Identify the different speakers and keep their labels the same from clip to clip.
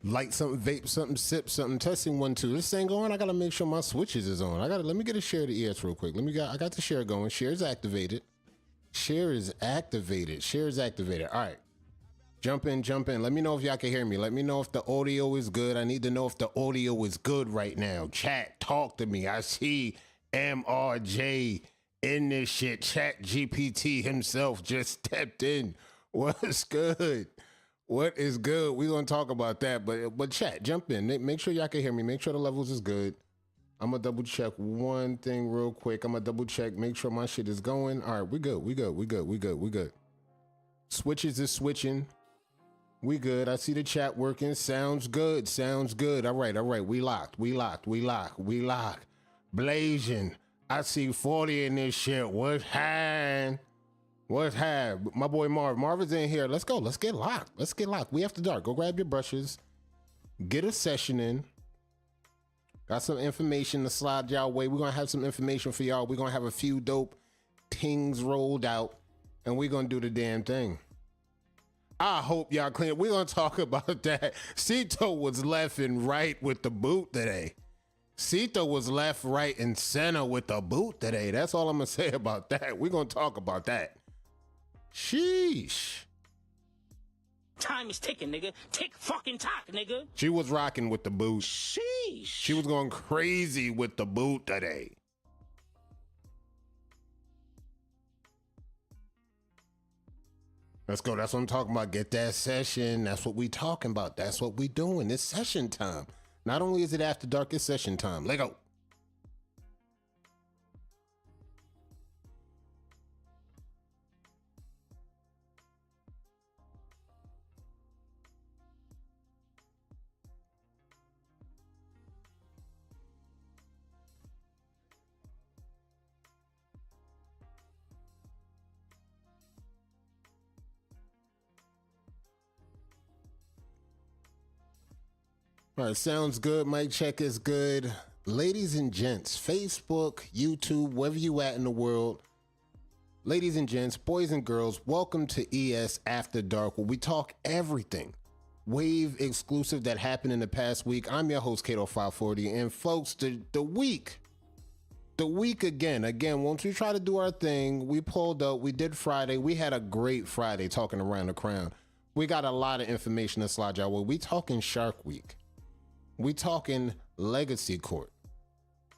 Speaker 1: Light something, vape something, sip something, testing 1 2. This thing going. I gotta make sure my switches is on. Let me get a share of the ES real quick. I got the share going. Share is activated. Share is activated. All right. Jump in. Let me know if y'all can hear me. Let me know if the audio is good. I need to know if the audio is good right now. Chat, talk to me. I see MRJ in this shit. Chat GPT himself just stepped in. What's good? What is good? We're going to talk about that. But chat, jump in. Make sure y'all can hear me. Make sure the levels is good. I'm going to double check one thing real quick. I'm going to double check, make sure my shit is going. All right, we good. Switches is switching. We good. I see the chat working. Sounds good. All right. We locked. Blazing. I see 40 in this shit. What's happening? My boy Marv is in here. Let's go. Let's get locked. We after dark. Go grab your brushes. Get a session in. Got some information to slide y'all way. We're going to have some information for y'all. We're going to have a few dope things rolled out, and we're going to do the damn thing. I hope y'all clean. We're going to talk about that. Cito was left and right with the boot today. Cito was left, right, and center with the boot today. That's all I'm going to say about that. We're going to talk about that. Sheesh.
Speaker 2: Time is ticking, nigga. Tick fucking tock, nigga.
Speaker 1: She was rocking with the boot.
Speaker 2: Sheesh.
Speaker 1: She was going crazy with the boot today. Let's go. That's what I'm talking about. Get that session. That's what we talking about. That's what we doing. It's session time. Not only is it after dark, it's session time. Let go. All right, sounds good. Mic check is good. Ladies and gents, Facebook, YouTube, wherever you at in the world, ladies and gents, boys and girls, welcome to ES After Dark, where we talk everything wave exclusive that happened in the past week. I'm your host, Kato540, and folks, the week again, once we try to do our thing, we pulled up, we did Friday. We had a great Friday talking around the crown. We got a lot of information to slide y'all with. We talking Shark Week. We talking Legacy Court.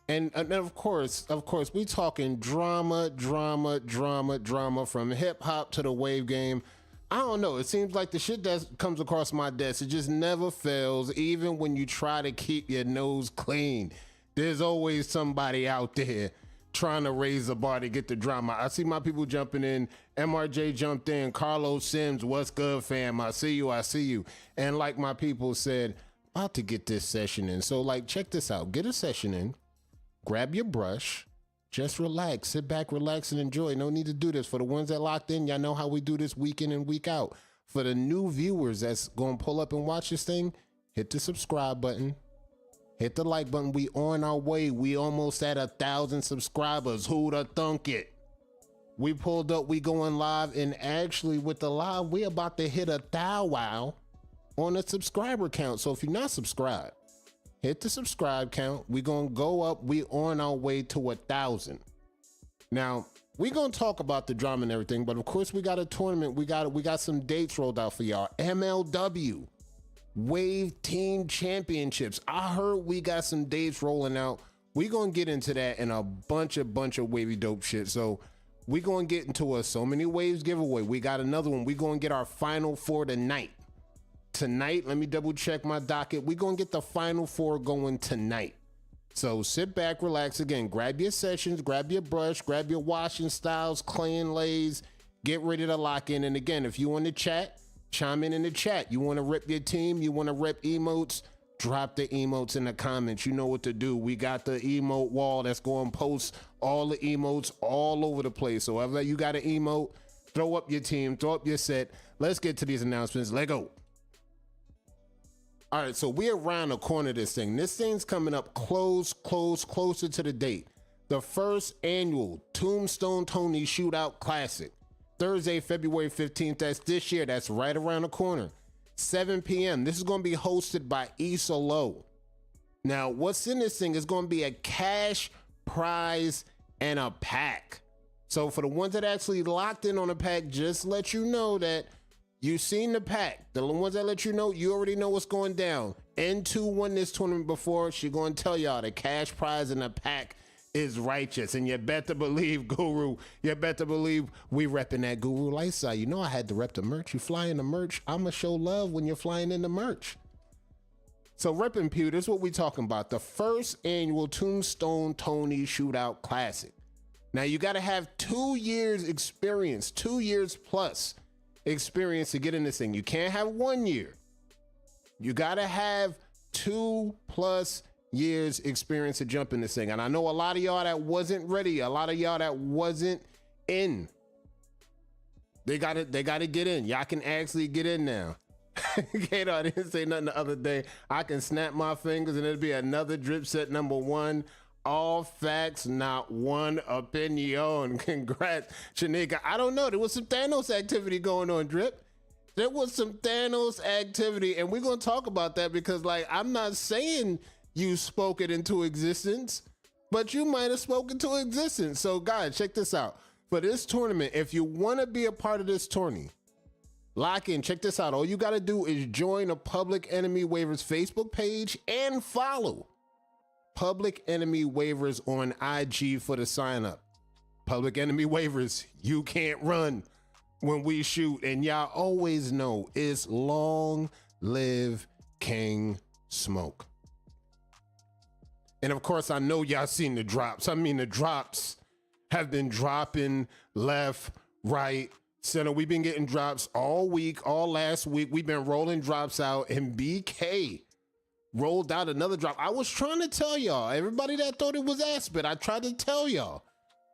Speaker 1: And of course, we talking drama from hip hop to the wave game. I don't know. It seems like the shit that comes across my desk, it just never fails. Even when you try to keep your nose clean, there's always somebody out there trying to raise the bar to get the drama. I see my people jumping in. MRJ jumped in. Carlos Sims, what's good, fam? I see you. And like my people said, about to get this session in. So like, check this out. Get a session in. Grab your brush. Just relax. Sit back, relax, and enjoy. No need to do this. For the ones that locked in, y'all know how we do this week in and week out. For the new viewers that's going to pull up and watch this thing, hit the subscribe button. Hit the like button. We on our way. We almost at 1,000 subscribers. Who'da thunk it? We pulled up. We going live. And actually with the live, we about to hit 1,000 on the subscriber count. So if you're not subscribed, hit the subscribe count. We gonna go up. We on our way to 1,000. Now we gonna talk about the drama and everything, but of course we got a tournament. We got some dates rolled out for y'all. MLW Wave Team Championships. I heard we got some dates rolling out. We gonna get into that and a bunch of wavy dope shit. So we gonna get into a So Many Waves giveaway. We got another one. We gonna get our final four tonight. Let me double check my docket. We're going to get the final four going tonight. So sit back, relax again. Grab your sessions, grab your brush, grab your washing styles, clay and lays. Get ready to lock in. And again, if you want to chat, chime in the chat. You want to rip your team, you want to rip emotes, drop the emotes in the comments. You know what to do. We got the emote wall that's going to post all the emotes all over the place. So wherever you got an emote, throw up your team, throw up your set. Let's get to these announcements. Let go. All right, so we're around the corner of this thing. This thing's coming up closer to the date. The first annual Tombstone Tony Shootout Classic. Thursday, February 15th. That's this year. That's right around the corner. 7 p.m. This is going to be hosted by Issa Low. Now, what's in this thing is going to be a cash prize and a pack. So for the ones that actually locked in on a pack, just let you know that you've seen the pack. The ones that let you know, you already know what's going down. N2 won this tournament before. She going to tell y'all the cash prize and the pack is righteous. And you better believe, Guru, you better believe we repping that Guru lifestyle. You know I had to rep the merch. You fly in the merch. I'ma show love when you're flying in the merch. So repping Pew, this is what we talking about. The first annual Tombstone Tony Shootout Classic. Now you got to have 2 years experience, 2 years plus experience to get in this thing. You can't have 1 year. You got to have 2+ years experience to jump in this thing. And I know a lot of y'all that wasn't ready, a lot of y'all that wasn't in. They got to get in. Y'all can actually get in now. Kato, I didn't say nothing the other day. I can snap my fingers and it'll be another drip set #1. All facts, not one opinion. Congrats, Shanika. I don't know. There was some Thanos activity going on, Drip. There was some Thanos activity, and we're going to talk about that because, like, I'm not saying you spoke it into existence, but you might have spoken to existence. So, guys, check this out. For this tournament, if you want to be a part of this tourney, lock in. Check this out. All you got to do is join a Public Enemy Waivers Facebook page and follow Public Enemy Waivers on IG for the sign up. Public Enemy Waivers, you can't run when we shoot. And y'all always know it's long live King Smoke. And of course, I know y'all seen the drops. I mean, the drops have been dropping left, right, center. We've been getting drops all week, all last week. We've been rolling drops out, and BK rolled out another drop. I was trying to tell y'all, everybody that thought it was Aspen, I tried to tell y'all,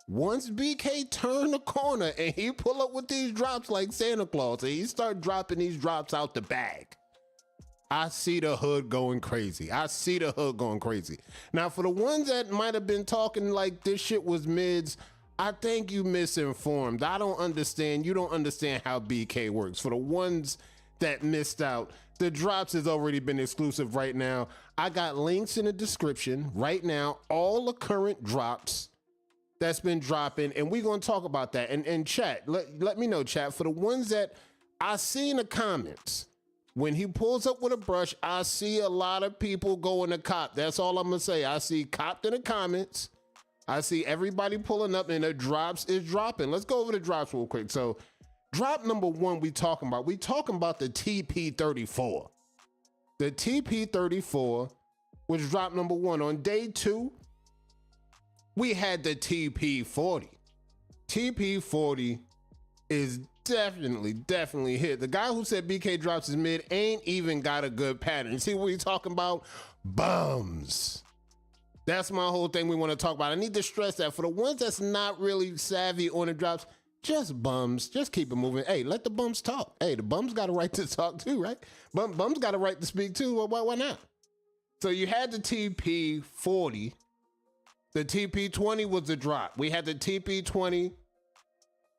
Speaker 1: once BK turned the corner and he pull up with these drops like Santa Claus and he start dropping these drops out the bag, I see the hood going crazy. I see the hood going crazy. Now, for the ones that might have been talking like this shit was mids, I think you misinformed. I don't understand. You don't understand how BK works. For the ones that missed out, the drops has already been exclusive right now. I got links in the description right now, all the current drops that's been dropping, and we're going to talk about that. And chat, let me know, chat, for the ones that I see in the comments, when he pulls up with a brush, I see a lot of people going to cop. That's all I'm going to say. I see copped in the comments. I see everybody pulling up, and the drops is dropping. Let's go over the drops real quick. So drop #1 we talking about the TP34. The TP34 was drop #1. On day 2, we had the TP40. TP40 is definitely hit. The guy who said BK drops his mid ain't even got a good pattern. See what we talking about? Bums. That's my whole thing we want to talk about. I need to stress that for the ones that's not really savvy on the drops, just bums. Just keep it moving. Hey, let the bums talk. Hey, the bums got a right to talk too, right? Bums got a right to speak too. Well, why not? So you had the TP40. The TP20 was the drop. We had the TP20.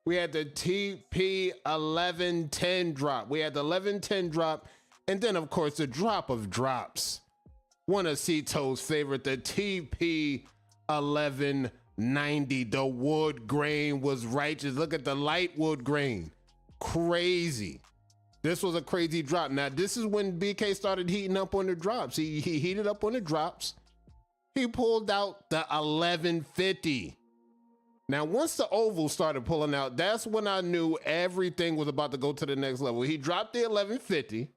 Speaker 1: We had the TP1110 drop. We had the 1110 drop. And then, of course, the drop of drops. One of Cito's favorite, the TP1190. The wood grain was righteous. Look at the light wood grain. Crazy. This was a crazy drop. Now, this is when BK started heating up on the drops. He heated up on the drops. He pulled out the 1150. Now, once the oval started pulling out, that's when I knew everything was about to go to the next level. He dropped the 1150.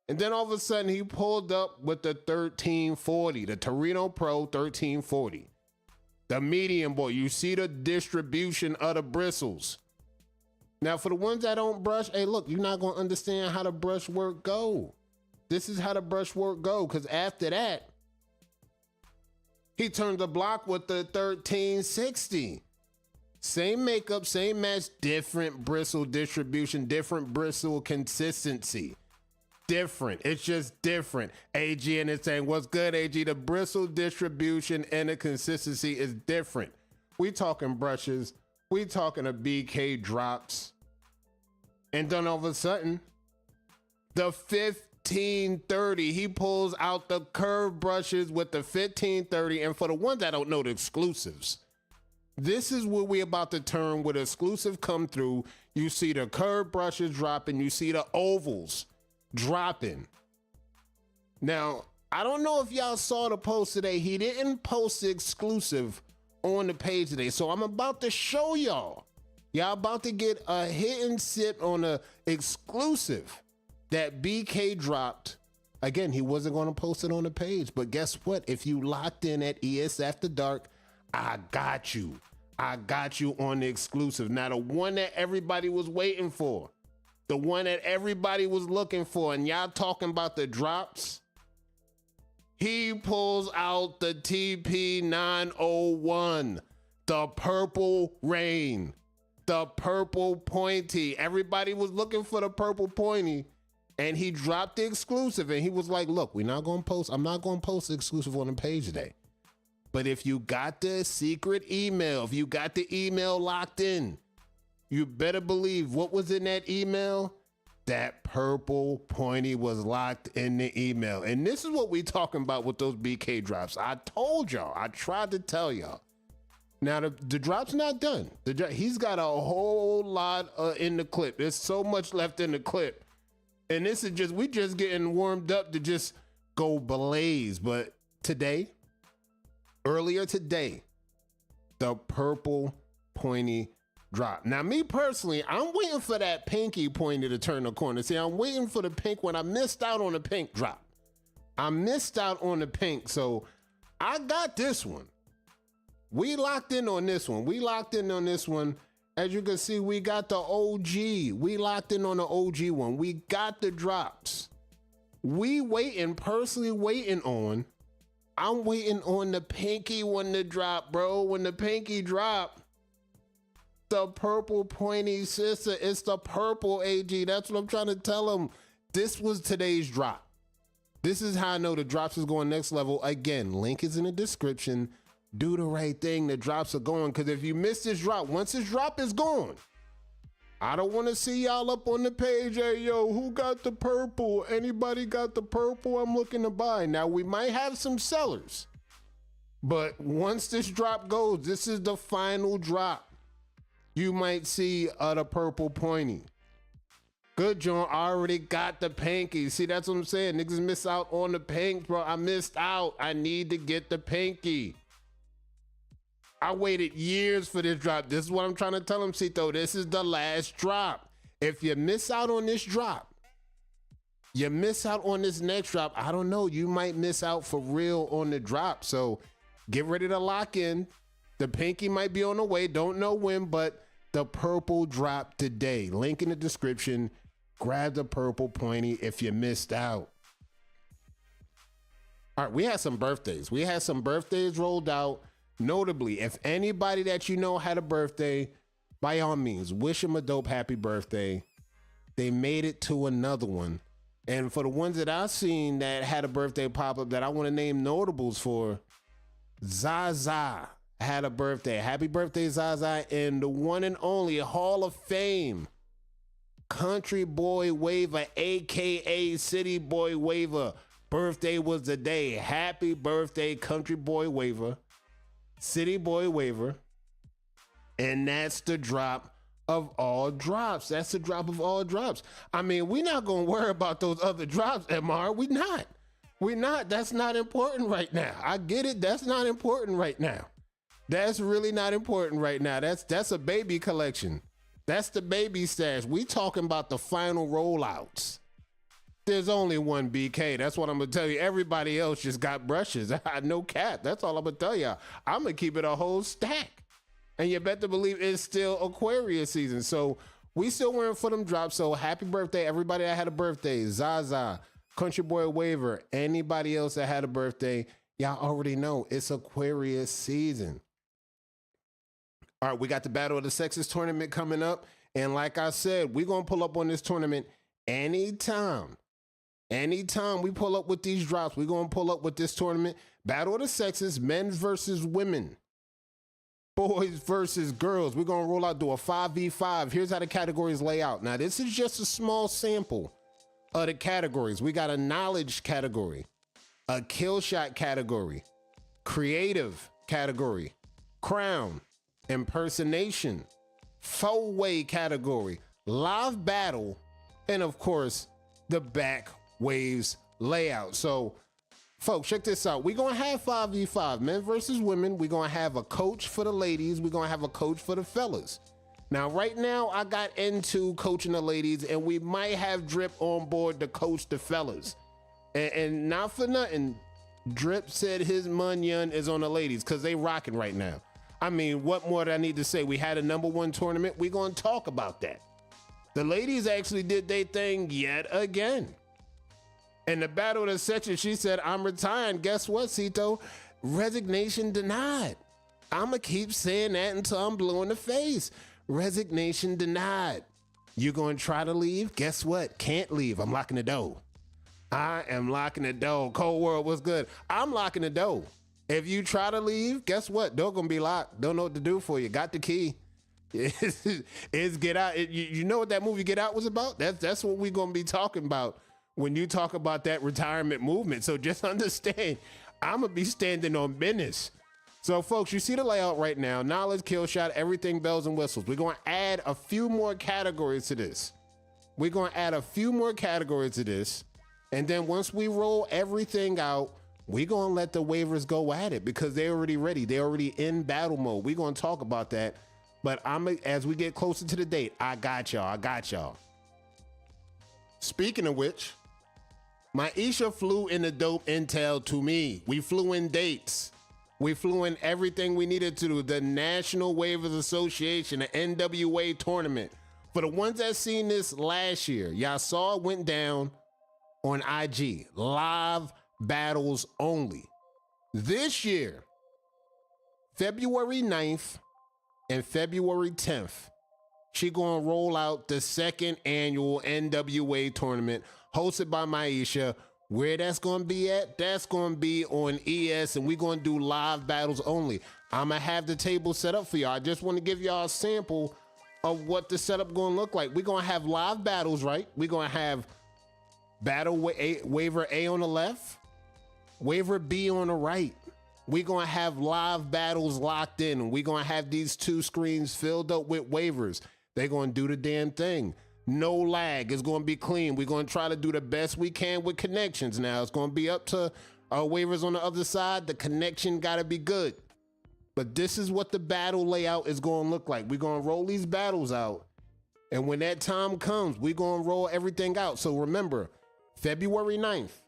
Speaker 1: And then all of a sudden, he pulled up with the 1340, the Torino Pro 1340. The medium boy, you see the distribution of the bristles. Now, for the ones that don't brush, hey, look, you're not going to understand how the brush work go. This is how the brush work go, because after that, he turned the block with the 1360. Same makeup, same match, different bristle distribution, different bristle consistency. Different. It's just different. AG and it's saying, what's good, AG? The bristle distribution and the consistency is different. We talking brushes. We talking a BK drops. And then all of a sudden, The 1530. He pulls out the curved brushes with the 1530. And for the ones that don't know the exclusives, this is what we're about to turn with exclusive come through. You see the curved brushes dropping. You see the ovals dropping. Now, I don't know if y'all saw the post today. He didn't post the exclusive on the page today. So I'm about to show y'all. Y'all about to get a hit and sip on the exclusive that BK dropped. Again, he wasn't going to post it on the page, but guess what? If you locked in at ES After Dark, I got you. I got you on the exclusive. Now, the one that everybody was waiting for, the one that everybody was looking for, and y'all talking about the drops, he pulls out the TP901, the purple rain, the purple pointy. Everybody was looking for the purple pointy. And he dropped the exclusive and he was like, look, I'm not going to post the exclusive on the page today. But if you got the secret email, if you got the email locked in, you better believe what was in that email. That purple pointy was locked in the email. And this is what we talking about with those BK drops. I told y'all, I tried to tell y'all. Now the drop's not done. He's got a whole lot in the clip. There's so much left in the clip. And this is we just getting warmed up to just go blaze. But earlier today, the purple pointy drop. Now, me personally, I'm waiting for that pinky pointy to turn the corner. See, I'm waiting for the pink one. I missed out on the pink drop. I missed out on the pink. So I got this one. We locked in on this one. As you can see, we got the OG. We locked in on the OG one. We got the drops. I'm waiting on the pinky one to drop, bro. When the pinky drop, the purple pointy sister, it's the purple AG. That's what I'm trying to tell them. This was today's drop. This is how I know the drops is going next level. Again, link is in the description. Do the right thing. The drops are going. Because if you miss this drop, once this drop is gone, I don't want to see y'all up on the page. Hey, yo, who got the purple? Anybody got the purple? I'm looking to buy. Now, we might have some sellers. But once this drop goes, this is the final drop. You might see the purple pointy. Good, John. I already got the pinky. See, that's what I'm saying. Niggas miss out on the pink, bro. I missed out. I need to get the pinky. I waited years for this drop. This is what I'm trying to tell them, Cito. This is the last drop. If you miss out on this drop, you miss out on this next drop, I don't know. You might miss out for real on the drop. So get ready to lock in. The pinky might be on the way. Don't know when, but the purple drop today. Link in the description. Grab the purple pointy if you missed out. All right, we had some birthdays. We had some birthdays rolled out. Notably, if anybody that you know had a birthday, by all means, wish them a dope happy birthday. They made it to another one. And for the ones that I've seen that had a birthday pop up that I want to name notables for, Zaza had a birthday. Happy birthday, Zaza. And the one and only Hall of Fame, Country Boy Waver, aka City Boy Waver. Birthday was the day. Happy birthday, Country Boy Waver. City Boy Waver. And that's the drop of all drops. That's the drop of all drops. I mean, we're not going to worry about those other drops, MR. We're not. That's not important right now. I get it. That's not important right now. That's really not important right now. That's a baby collection. That's the baby stash. We talking about the final rollouts. There's only one BK. That's what I'm going to tell you. Everybody else just got brushes. No cap. That's all I'm going to tell y'all. I'm going to keep it a whole stack. And you better believe it's still Aquarius season. So we still wearing for them drops. So happy birthday, everybody that had a birthday. Zaza, Country Boy Waver, anybody else that had a birthday. Y'all already know it's Aquarius season. All right, we got the Battle of the Sexes tournament coming up. And like I said, we're going to pull up on this tournament anytime. Anytime we pull up with these drops, we're going to pull up with this tournament. Battle of the Sexes, men versus women. Boys versus girls. We're going to roll out, do a 5v5. Here's how the categories lay out. Now, this is just a small sample of the categories. We got a knowledge category, a kill shot category, creative category, crown, impersonation, faux way category, live battle, and of course, the back waves layout. So, folks, check this out. We're going to have 5v5, men versus women. We're going to have a coach for the ladies. We're going to have a coach for the fellas. Now, right now, I got into coaching the ladies, and we might have Drip on board to coach the fellas. And not for nothing, Drip said his munyon is on the ladies because they rocking right now. I mean, what more do I need to say? We had a #1 tournament. We're going to talk about that. The ladies actually did their thing yet again. In the battle of the section, she said, I'm retiring. Guess what, Cito? Resignation denied. I'ma keep saying that until I'm blue in the face. Resignation denied. You gonna try to leave? Guess what? Can't leave. I'm locking the door. I am locking the door. Cold World, what's good? I'm locking the door. If you try to leave, guess what? Door gonna be locked. Don't know what to do for you. Got the key. It's Get Out. You know what that movie Get Out was about? That's what we're gonna be talking about when you talk about that retirement movement. So just understand, I'm gonna be standing on business. So folks, you see the layout right now, knowledge, kill shot, everything bells and whistles. We're gonna add a few more categories to this. And then once we roll everything out, we're gonna let the waivers go at it because they're already ready. They're already in battle mode. We're gonna talk about that. But as we get closer to the date, I got y'all. Speaking of which, Maisha flew in the dope intel to me. We flew in dates. We flew in everything we needed to do. The National Waivers Association, the NWA tournament. For the ones that seen this last year, y'all saw it went down on IG. Live battles only. This year, February 9th and February 10th, she gonna roll out the second annual NWA tournament hosted by Maisha. Where that's gonna be at, that's gonna be on ES, and we're gonna do live battles only. I'm gonna have the table set up for y'all. I just wanna give y'all a sample of what the setup gonna look like. We're gonna have live battles, right? We're gonna have waiver A on the left, waiver B on the right. We're gonna have live battles locked in, and we're gonna have these two screens filled up with waivers. They're gonna do the damn thing. No lag. It's going to be clean. We're going to try to do the best we can with connections now. It's going to be up to our waivers on the other side. The connection got to be good. But this is what the battle layout is going to look like. We're going to roll these battles out. And when that time comes, we're going to roll everything out. So remember, February 9th,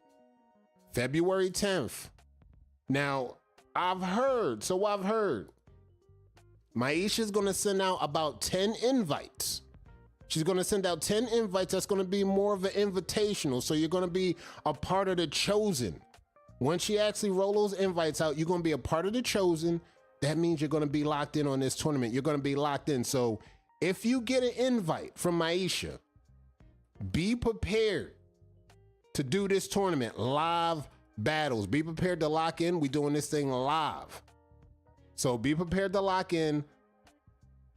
Speaker 1: February 10th. Now, I've heard, Maisha's going to send out about 10 invites. She's going to send out 10 invites. That's going to be more of an invitational. So you're going to be a part of the chosen. Once she actually roll those invites out, you're going to be a part of the chosen. That means you're going to be locked in on this tournament. You're going to be locked in. So if you get an invite from Maisha, be prepared to do this tournament, live battles. Be prepared to lock in. We're doing this thing live. So be prepared to lock in.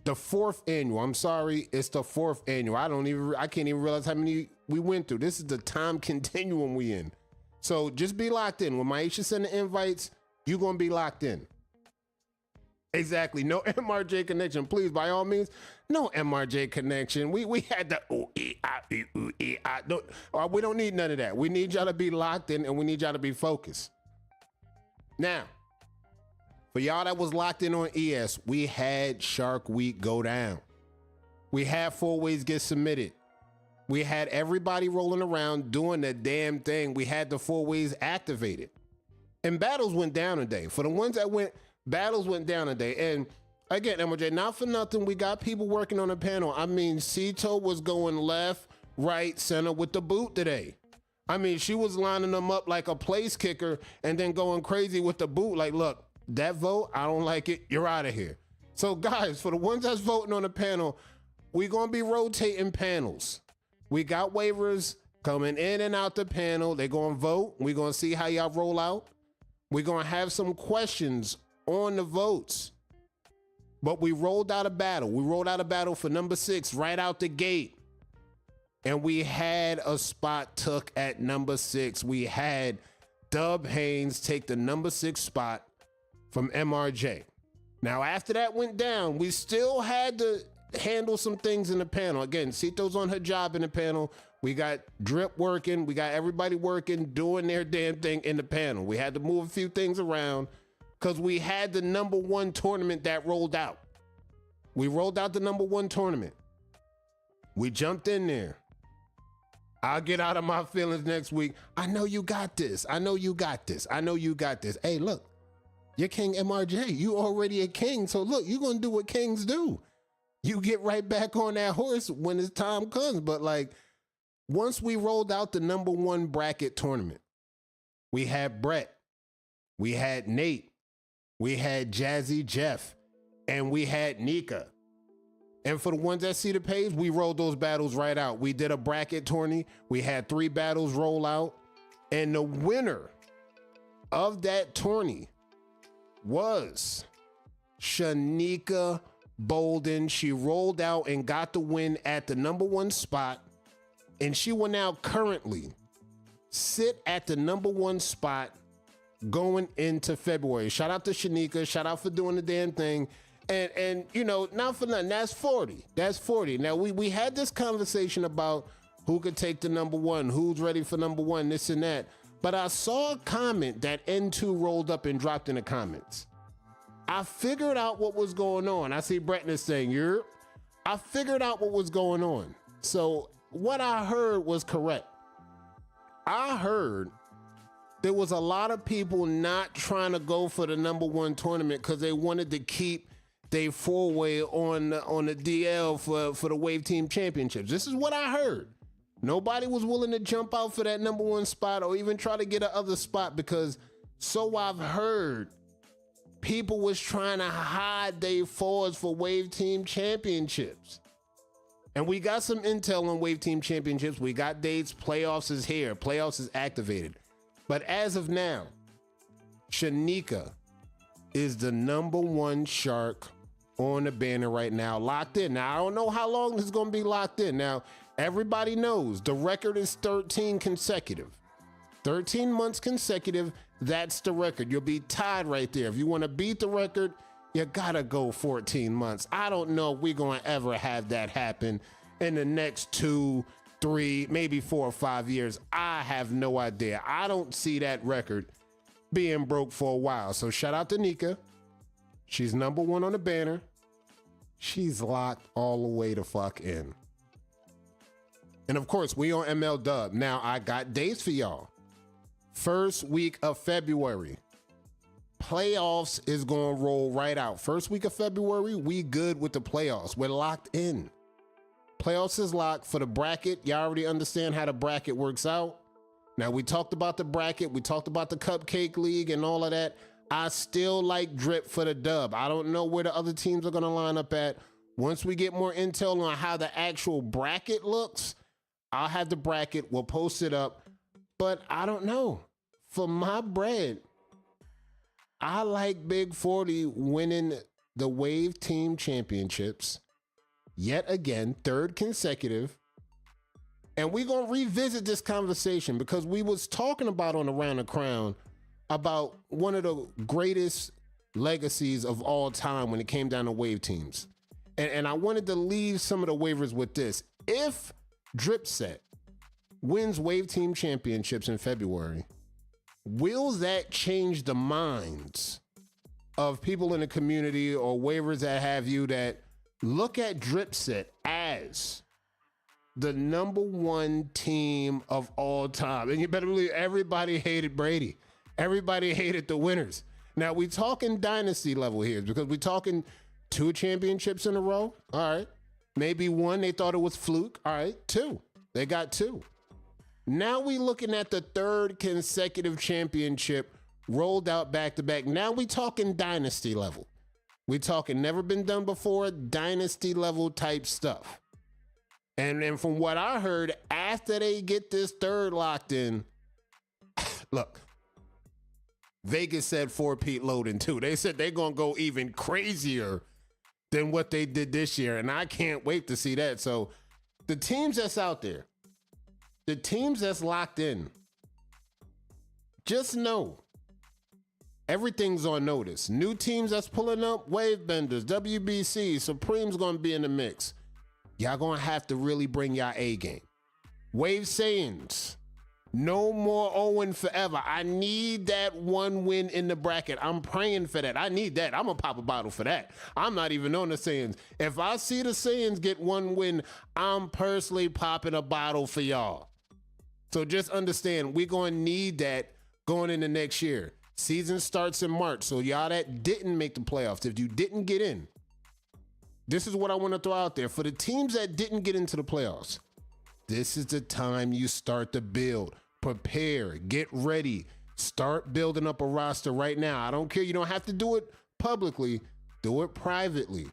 Speaker 1: The 4th annual. I'm sorry, it's the 4th annual. I can't even realize how many we went through. This is the time continuum we in. So just be locked in. When Maisha send the invites, you're gonna be locked in. Exactly. No MRJ connection, please. By all means, no MRJ connection. We had the we don't need none of that. We need y'all to be locked in, and we need y'all to be focused. Now, for y'all that was locked in on ES, we had Shark Week go down. We had 4 ways get submitted. We had everybody rolling around doing the damn thing. We had the 4 ways activated. And battles went down today. For the ones that battles went down today. And again, MJ, not for nothing, we got people working on the panel. I mean, Cito was going left, right, center with the boot today. I mean, she was lining them up like a place kicker and then going crazy with the boot. Like, look, that vote, I don't like it. You're out of here. So guys, for the ones that's voting on the panel, we're going to be rotating panels. We got waivers coming in and out the panel. They're going to vote. We're going to see how y'all roll out. We're going to have some questions on the votes. But we rolled out a battle. We rolled out a battle for number 6 right out the gate. and we had a spot took at number 6. We had Dub Haynes take the number 6 spot from MRJ. Now, after that went down, we still had to handle some things in the panel. Again, Cito's on her job in the panel. We got Drip working. We got everybody working, doing their damn thing in the panel. We had to move a few things around because we had the number 1 tournament that rolled out. We rolled out the number 1 tournament. We jumped in there. I'll get out of my feelings next week. I know you got this. I know you got this. I know you got this. Hey, look, you're King MRJ. You already a king. So look, you're going to do what kings do. You get right back on that horse when his time comes. But like, once we rolled out the number 1 bracket tournament, we had Brett, we had Nate, we had Jazzy Jeff, and we had Nika. And for the ones that see the page, we rolled those battles right out. We did a bracket tourney. We had 3 battles roll out. And the winner of that tourney was Shanika Bolden. She rolled out and got the win at the number 1 spot. And she will now currently sit at the number 1 spot going into February. Shout out to Shanika. Shout out for doing the damn thing. And you know, not for nothing, that's 40. That's 40. Now, we had this conversation about who could take the number 1, who's ready for number 1, this and that. But I saw a comment that N2 rolled up and dropped in the comments. I figured out what was going on. I see Bretton saying, "You're." I figured out what was going on. So what I heard was correct. I heard there was a lot of people not trying to go for the number 1 tournament because they wanted to keep they 4-way on the DL for the Wave Team Championships. This is what I heard. Nobody was willing to jump out for that number 1 spot or even try to get another spot because, so I've heard, people was trying to hide their 4s for Wave Team Championships. And we got some intel on Wave Team Championships. We got dates. Playoffs is here. Playoffs is activated. But as of now, Shanika is the number 1 shark on the banner right now, locked in. Now, I don't know how long this is going to be locked in. Now, everybody knows the record is 13 consecutive. 13 months consecutive, that's the record. You'll be tied right there. If you want to beat the record, you got to go 14 months. I don't know if we're going to ever have that happen in the next 2, 3, maybe 4 or 5 years. I have no idea. I don't see that record being broke for a while. So shout out to Nika. She's number 1 on the banner. She's locked all the way the fuck in. And of course, we on ML Dub. Now, I got dates for y'all. First week of February. Playoffs is going to roll right out. First week of February, we good with the playoffs. We're locked in. Playoffs is locked for the bracket. Y'all already understand how the bracket works out. Now, we talked about the bracket. We talked about the Cupcake League and all of that. I still like Drip for the dub. I don't know where the other teams are going to line up at. Once we get more intel on how the actual bracket looks, I'll have the bracket. We'll post it up. But I don't know. For my bread, I like Big 40 winning the Wave Team Championships. Yet again, 3rd consecutive. And we're going to revisit this conversation because we was talking about on Around the Crown about one of the greatest legacies of all time when it came down to wave teams. And I wanted to leave some of the waivers with this. If Dripset wins Wave Team Championships in February, will that change the minds of people in the community or waivers that have you that look at Dripset as the number 1 team of all time? And you better believe everybody hated Brady. Everybody hated the winners. Now, we talking dynasty level here because we talking 2 championships in a row. All right. Maybe 1, they thought it was fluke. All right. 2. They got 2. Now we looking at the 3rd consecutive championship rolled out back to back. Now we talking dynasty level. We talking never been done before, dynasty level type stuff. And then from what I heard, after they get this 3rd locked in, look, Vegas said 4-peat loading too. They said they're going to go even crazier than what they did this year. And I can't wait to see that. So The teams that's out there, the teams that's locked in, just know everything's on notice. New teams that's pulling up, Wave Benders, WBC, Supreme's gonna be in the mix. Y'all gonna have to really bring y'all A game. Wave Saiyans, no more Owen forever. I need that one win in the bracket. I'm praying for that. I need that. I'm gonna pop a bottle for that. I'm not even on the Saiyans. If I see the Saiyans get one win, I'm personally popping a bottle for y'all. So just understand, we're gonna need that going into next year. Season starts in March, so y'all that didn't make the playoffs, if you didn't get in, this is what I want to throw out there. For the teams that didn't get into the playoffs, this is the time you start to build, prepare, get ready, start building up a roster right now. I don't care. You don't have to do it publicly. Do it privately.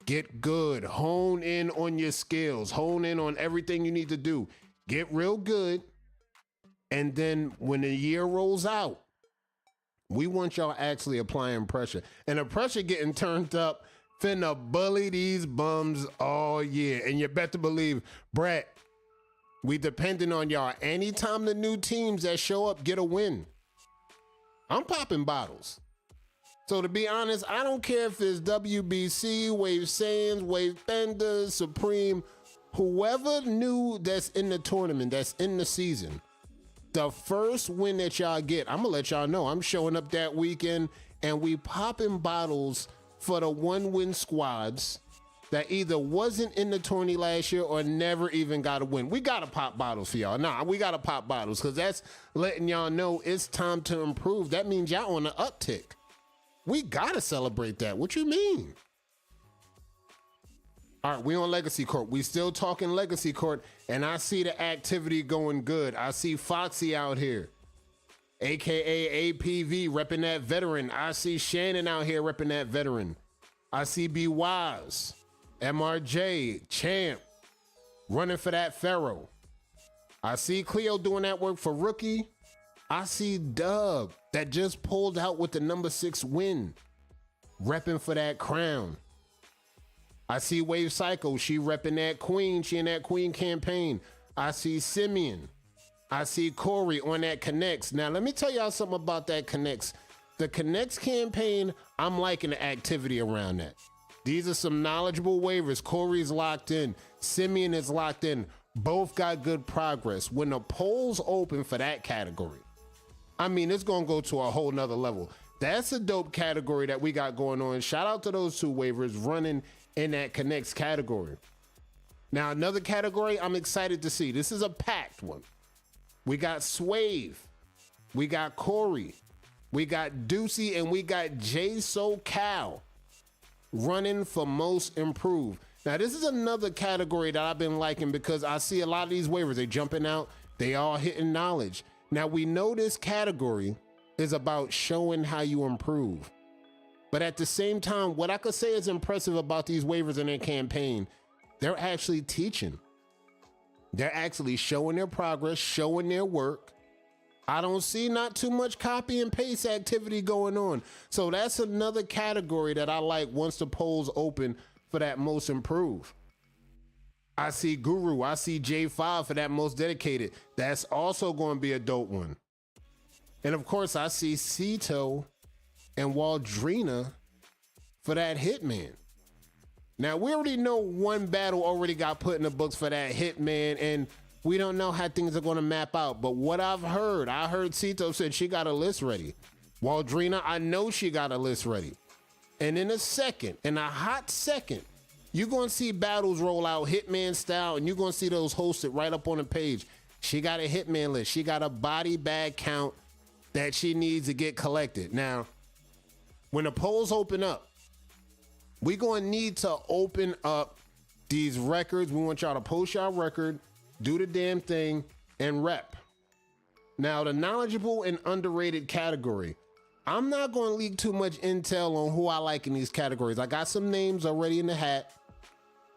Speaker 1: Get good. Hone in on your skills. Hone in on everything you need to do. Get real good. And then when the year rolls out, we want y'all actually applying pressure. And the pressure getting turned up, finna bully these bums all year. And you better believe, Brett, we depending on y'all. Anytime the new teams that show up get a win, I'm popping bottles. So to be honest, I don't care if it's WBC, Wave Saiyans, Wave Benders, Supreme, whoever new that's in the tournament, that's in the season, the first win that y'all get, I'm gonna let y'all know I'm showing up that weekend and we popping bottles for the one-win squads that either wasn't in the tourney last year or never even got a win. We gotta pop bottles for y'all. Nah, we gotta pop bottles because that's letting y'all know it's time to improve. That means y'all on the uptick. We gotta celebrate that. What you mean? All right, we on Legacy Court. We still talking Legacy Court, and I see the activity going good. I see Foxy out here, AKA APV, repping that veteran. I see Shannon out here repping that veteran. I see B Wise, MRJ, Champ, running for that Pharaoh. I see Cleo doing that work for Rookie. I see Dub that just pulled out with the number 6 win, repping for that crown. I see Wave Psycho, she repping that Queen, she in that Queen campaign. I see Simeon. I see Corey on that Connects. Now, let me tell y'all something about that Connects. The Connects campaign, I'm liking the activity around that. These are some knowledgeable waivers. Corey's locked in. Simeon is locked in. Both got good progress. When the polls open for that category, I mean, it's going to go to a whole nother level. That's a dope category that we got going on. Shout out to those 2 waivers running in that Connects category. Now, another category I'm excited to see. This is a packed one. We got Swave. We got Corey. We got Deucey, and we got J SoCal running for most improved. Now, this is another category that I've been liking because I see a lot of these waivers. They jumping out. They all hitting knowledge. Now, we know this category is about showing how you improve. But at the same time, what I could say is impressive about these waivers in their campaign, they're actually teaching. They're actually showing their progress, showing their work. I don't see not too much copy and paste activity going on. So that's another category that I like once the polls open for that most improved. I see Guru, I see J5 for that most dedicated. That's also going to be a dope one. And of course, I see Cito and Waldrina for that Hitman. Now, we already know one battle already got put in the books for that Hitman, and we don't know how things are going to map out. But what I've heard, I heard Cito said she got a list ready. Waldrina, I know she got a list ready. And in a hot second, you're going to see battles roll out Hitman style, and you're going to see those hosted right up on the page. She got a Hitman list. She got a body bag count that she needs to get collected. Now, when the polls open up, we're going to need to open up these records. We want y'all to post y'all record, do the damn thing, and rep. Now, the knowledgeable and underrated category. I'm not going to leak too much intel on who I like in these categories. I got some names already in the hat.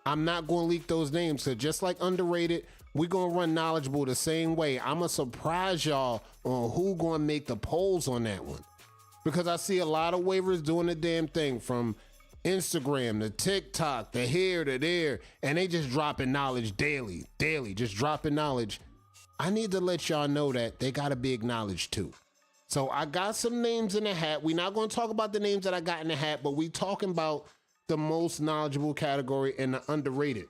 Speaker 1: I'm not going to leak those names. So just like underrated, we're going to run knowledgeable the same way. I'm going to surprise y'all on who going to make the polls on that one. Because I see a lot of waivers doing the damn thing, from Instagram, the TikTok, the here, the there, and they just dropping knowledge daily, just dropping knowledge. I need to let y'all know that they gotta be acknowledged too. So I got some names in the hat. We're not gonna talk about the names that I got in the hat, but we talking about the most knowledgeable category and the underrated.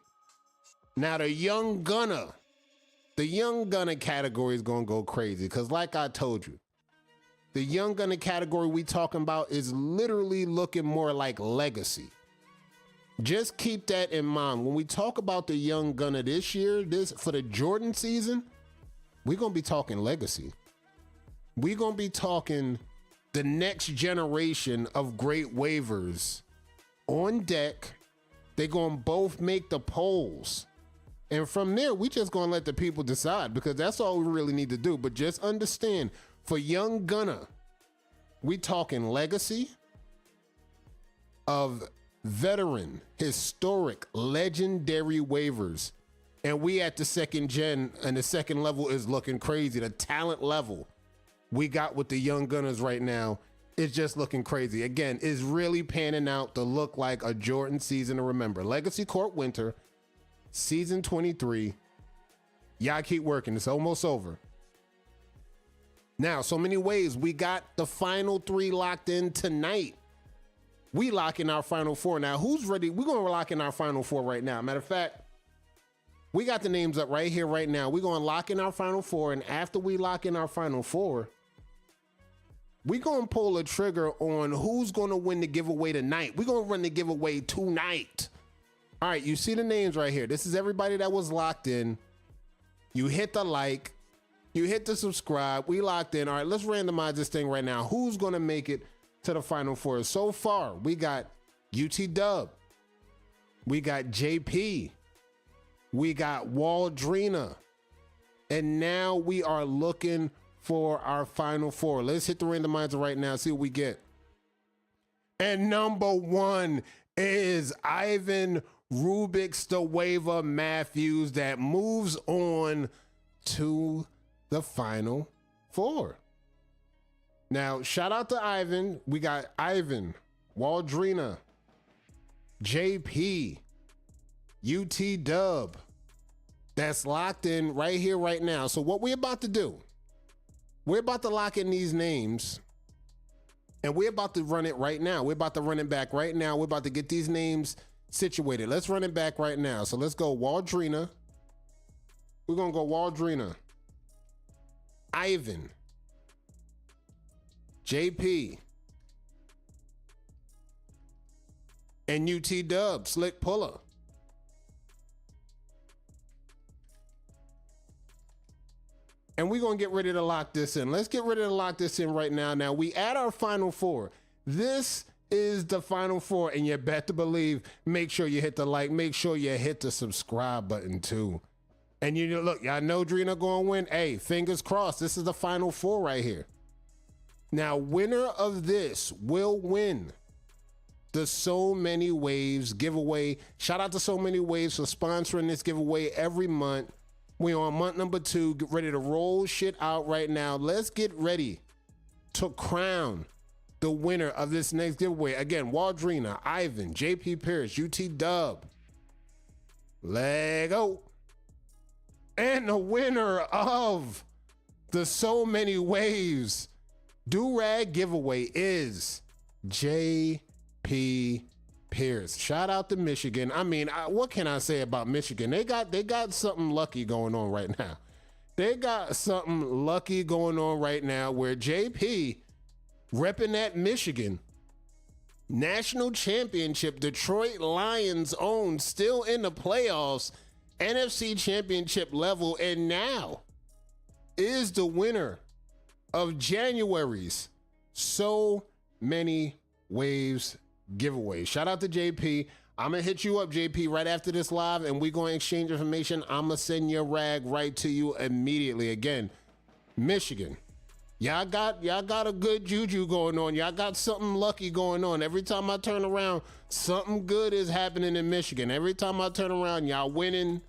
Speaker 1: Now the young gunner category is gonna go crazy because like I told you, the young gunner category we talking about is literally looking more like legacy. Just keep that in mind. When we talk about the young gunner this year, for the Jordan season, we're gonna be talking legacy. We're gonna be talking the next generation of great waivers on deck. They're gonna both make the polls. And from there, we just gonna let the people decide because that's all we really need to do. But just understand, for young gunner, we talking legacy of veteran, historic, legendary waivers. And we at the second gen, and the second level is looking crazy. The talent level we got with the young gunners right now is just looking crazy. Again, is really panning out to look like a Jordan season to remember. Legacy Court Winter, season 23. Y'all keep working. It's almost over. Now, so many ways. We got the final three locked in tonight. We lock in our final four. Now, who's ready? We're going to lock in our final four right now. Matter of fact, we got the names up right here, right now. We're going to lock in our final four. And after we lock in our final four, we're going to pull a trigger on who's going to win the giveaway tonight. We're going to run the giveaway tonight. All right, you see the names right here. This is everybody that was locked in. You hit the like. You hit the subscribe. We locked in. All right, let's randomize this thing right now. Who's going to make it to the final four? So far, we got UT Dub. We got JP. We got Waldrina. And now we are looking for our final four. Let's hit the randomizer right now, see what we get. And number one is Ivan Rubik's the Waiver Matthews that moves on to the final four. Now, shout out to Ivan. We got Ivan, Waldrina, JP, UT Dub. That's locked in right here, right now. So what we're about to do, we're about to lock in these names and we're about to run it right now. We're about to run it back right now. We're about to get these names situated. Let's run it back right now. So let's go Waldrina. We're going to go Waldrina, Ivan, JP, and UT Dub, Slick Puller. And we're going to get ready to lock this in. Let's get ready to lock this in right now. Now, we add our final four. This is the final four, and you better believe, make sure you hit the like, make sure you hit the subscribe button too. And you look, y'all know Drina going to win. Hey, fingers crossed. This is the final four right here. Now, winner of this will win the So Many Waves giveaway. Shout out to So Many Waves for sponsoring this giveaway every month. We're on month number 2. Get ready to roll shit out right now. Let's get ready to crown the winner of this next giveaway. Again, Waldrina, Ivan, JP Pierce, UT Dub. Lego. And the winner of the So Many Waves do-rag giveaway is JP Pierce. Shout out to Michigan. I mean, what can I say about Michigan? They got something lucky going on right now. They got something lucky going on right now where JP repping that Michigan national championship, Detroit Lions own, still in the playoffs, NFC championship level, and now is the winner of January's So Many Waves giveaway. Shout out to JP. I'm gonna hit you up, JP, right after this live, and we're gonna exchange information. I'm gonna send your rag right to you immediately. Again, Michigan, y'all got a good juju going on. Y'all got something lucky going on. Every time I turn around, something good is happening in Michigan. Every time I turn around, y'all winning,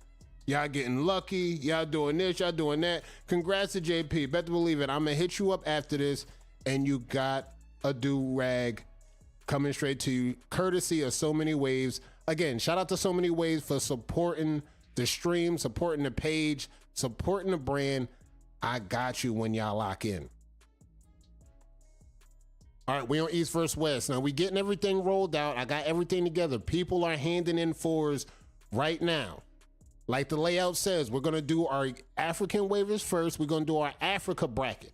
Speaker 1: y'all getting lucky, y'all doing this, y'all doing that. Congrats to JP. Better believe it. I'm gonna hit you up after this, and you got a do-rag coming straight to you, courtesy of So Many Waves. Again, shout out to So Many Waves for supporting the stream, supporting the page, supporting the brand. I got you when y'all lock in. All right, we on East versus West. Now we getting everything rolled out. I got everything together. People are handing in fours right now. Like the layout says, we're gonna do our African waivers first. We're gonna do our Africa bracket.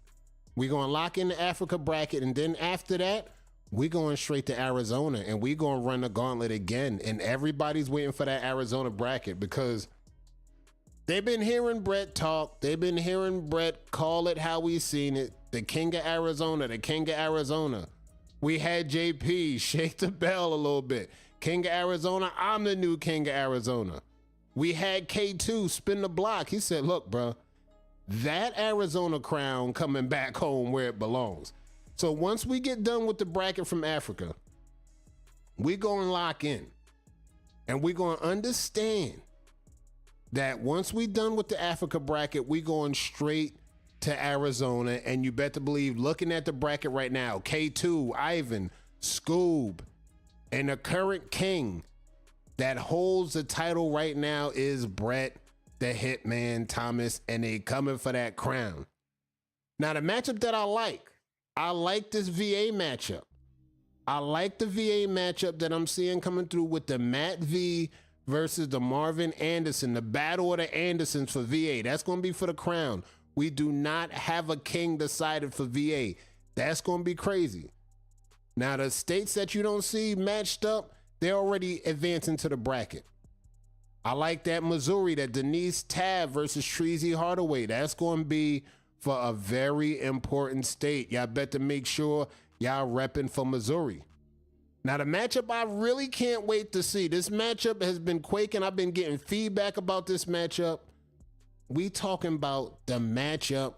Speaker 1: We're gonna lock in the Africa bracket, and then after that, we're going straight to Arizona, and we're gonna run the gauntlet again. And everybody's waiting for that Arizona bracket because they've been hearing Brett talk. They've been hearing Brett call it how we seen it. The King of Arizona, the King of Arizona. We had JP shake the bell a little bit. King of Arizona, I'm the new King of Arizona. We had K2 spin the block. He said, look, bro, that Arizona crown coming back home where it belongs. So once we get done with the bracket from Africa, we're going to lock in. And we're going to understand that once we're done with the Africa bracket, we're going straight to Arizona. And you better believe, looking at the bracket right now, K2, Ivan, Scoob, and the current king that holds the title right now is Brett the Hitman Thomas, and they coming for that crown. Now, the matchup that I like this VA matchup. I like the VA matchup that I'm seeing coming through with the Matt V versus the Marvin Anderson, the battle of the Andersons for VA. That's going to be for the crown. We do not have a king decided for VA. That's going to be crazy. Now, the states that you don't see matched up, they're already advancing to the bracket. I like that Missouri, that Denise Tab versus Treasy Hardaway. That's going to be for a very important state. Y'all better make sure y'all repping for Missouri. Now, the matchup I really can't wait to see. This matchup has been quaking. I've been getting feedback about this matchup. We talking about the matchup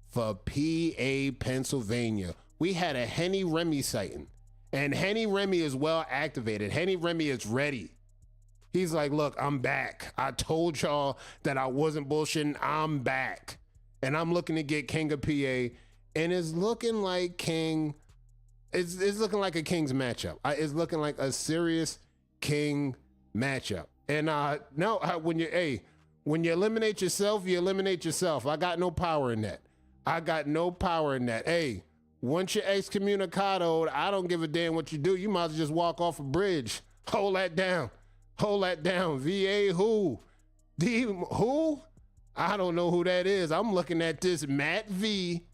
Speaker 1: for PA, Pennsylvania. We had a Henny Remy sighting, and Henny Remy is well activated. Henny Remy is ready. He's like, look, I'm back. I told y'all that I wasn't bullshitting. I'm back. And I'm looking to get King of PA, and it's looking like King. It's looking like a King's matchup. It's looking like a serious King matchup. And when you eliminate yourself, you eliminate yourself. I got no power in that. Hey, once you're excommunicadoed, I don't give a damn what you do. You might as well just walk off a bridge. Hold that down. VA who? Who? I don't know who that is. I'm looking at this Matt V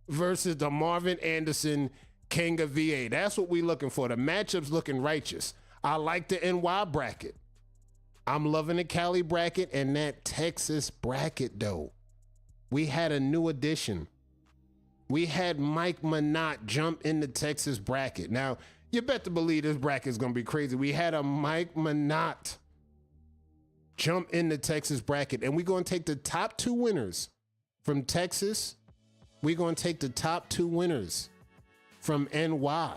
Speaker 1: versus the Marvin Anderson King of VA. That's what we looking for. The matchup's looking righteous. I like the NY bracket. I'm loving the Cali bracket and that Texas bracket, though. We had a new addition. We had Mike Minot jump in the Texas bracket. Now, you better believe this bracket is going to be crazy. We had a Mike Minot jump in the Texas bracket, and we're going to take the top two winners from Texas. We're going to take the top two winners from NY,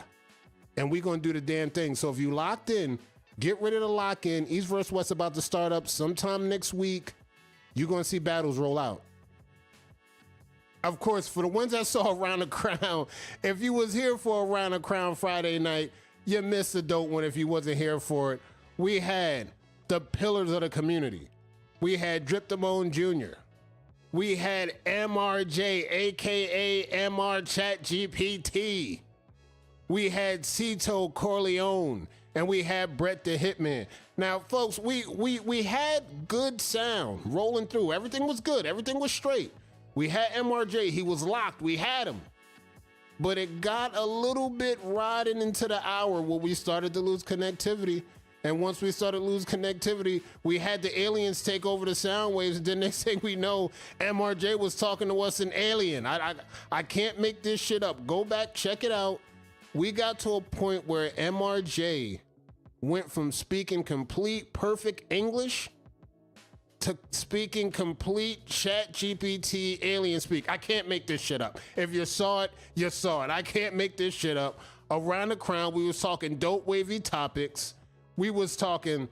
Speaker 1: and we're going to do the damn thing. So if you locked in, get ready to lock in. East vs. West about to start up sometime next week. You're going to see battles roll out. Of course, for the ones that saw Around the Crown, if you was here for Around the Crown Friday night, you missed a dope one if you wasn't here for it. We had the pillars of the community. We had Drip Damone Jr. We had MRJ, aka MR Chat GPT. We had Cito Corleone, and we had Brett the Hitman. Now, folks, we had good sound rolling through. Everything was good. Everything was straight. We had MRJ. He was locked. We had him. But it got a little bit riding into the hour where we started to lose connectivity. And once we started to lose connectivity, we had the aliens take over the sound waves. And then next thing we know, MRJ was talking to us in alien. I can't make this shit up. Go back, check it out. We got to a point where MRJ went from speaking complete perfect English to speaking complete Chat GPT alien speak. I can't make this shit up. If you saw it, you saw it. I can't make this shit up. Around the Crown, we was talking dope wavy topics. We was talking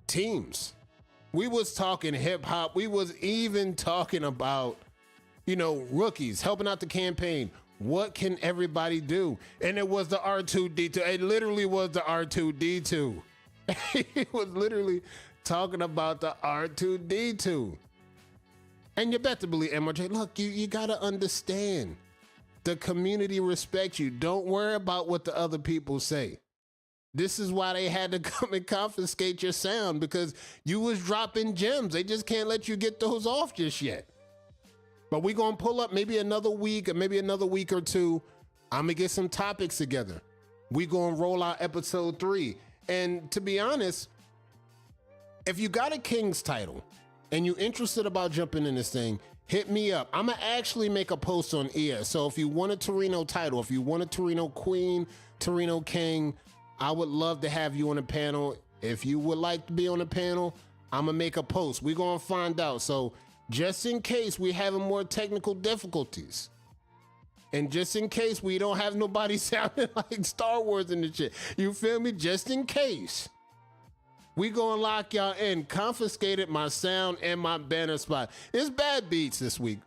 Speaker 1: teams. We was talking hip hop. We was even talking about, rookies helping out the campaign. What can everybody do? And it was the R2D2. It literally was the R2D2. He was literally talking about the R2D2. And you better believe, MJ, look, you got to understand. The community respects you. Don't worry about what the other people say. This is why they had to come and confiscate your sound, because you was dropping gems. They just can't let you get those off just yet. But we gonna pull up maybe another week or maybe another week or two. I'm gonna get some topics together. We gonna roll out episode 3. And to be honest, if you got a King's title and you're interested about jumping in this thing, hit me up. I'm gonna actually make a post on ES. So if you want a Torino title, if you want a Torino Queen, Torino King, I would love to have you on the panel. If you would like to be on the panel, I'm gonna make a post. We're gonna find out. So just in case we having more technical difficulties, and just in case we don't have nobody sounding like Star Wars in the shit, you feel me? Just in case, we gonna lock y'all in. Confiscated my sound and my banner spot. It's bad beats this week.